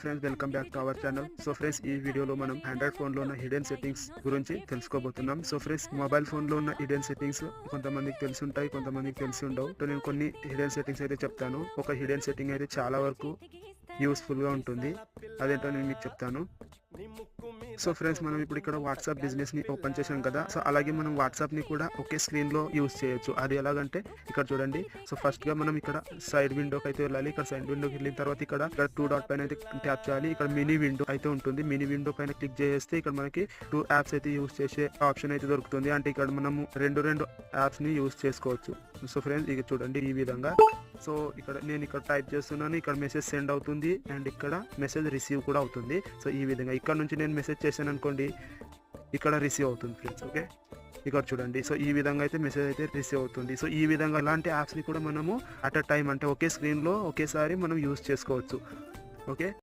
Friends, welcome back to our channel. So friends, ఈ వీడియోలో మనం ఆండ్రాయిడ్ ఫోన్ లో ఉన్న హిడెన్ సెట్టింగ్స్ గురించి తెలుసుకోబోతున్నాం. సో ఫ్రెండ్స్, మొబైల్ ఫోన్ లో ఉన్న హిడెన్ సెట్టింగ్స్ కొంతమందికి తెలిసి ఉంటాయి, కొంతమందికి తెలిసి ఉండవు. సో నేను కొన్ని హిడెన్ సెట్టింగ్స్ అయితే చెప్తాను. ఒక హిడెన్ సెట్టింగ్ అయితే చాలా వరకు యూస్ఫుల్ గా ఉంటుంది. అదేంటో నేను మీకు చెప్తాను. సో ఫ్రెండ్స్, మనం ఇప్పుడు ఇక్కడ వాట్సాప్ బిజినెస్ ని ఓపెన్ చేసాం కదా. సో అలాగే మనం వాట్సాప్ ని కూడా ఒకే స్క్రీన్ లో యూజ్ చేయొచ్చు. అది ఎలాగంటే ఇక్కడ చూడండి. సో ఫస్ట్ గా మనం ఇక్కడ సైడ్ విండోకి అయితే వెళ్ళాలి. ఇక్కడ సైడ్ విండోకి వెళ్ళిన తర్వాత ఇక్కడ 2 డాట్ పైన అయితే ట్యాప్ చేయాలి. ఇక్కడ మినీ విండో అయితే ఉంటుంది. మినీ విండో పైన క్లిక్ చేస్తే ఇక్కడ మనకి 2 యాప్స్ అయితే యూజ్ చేసే ఆప్షన్ అయితే దొరుకుతుంది. అంటే ఇక్కడ మనము రెండు యాప్స్ ని యూజ్ చేసుకోవచ్చు. సో ఫ్రెండ్స్, ఇక చూడండి ఈ విధంగా. సో నేను ఇక్కడ టైప్ చేస్తున్నాను, ఇక్కడ మెసేజ్ సెండ్ అవుతుంది అండ్ ఇక్కడ మెసేజ్ రిసీవ్ కూడా అవుతుంది. సో ఈ విధంగా ఇక్కడ నుంచి నేను మెసేజ్ చేశాను అనుకోండి, ఇక్కడ రిసీవ్ అవుతుంది ఫ్రెండ్స్. ఓకే, ఇక్కడ చూడండి. సో ఈ విధంగా అయితే మెసేజ్ అయితే రిసీవ్ అవుతుంది. సో ఈ విధంగా ఇలాంటి యాప్స్ ని కూడా మనము అట్ అ టైం, అంటే ఒకే స్క్రీన్ లో ఒకేసారి మనం యూజ్ చేసుకోవచ్చు. ఓకే.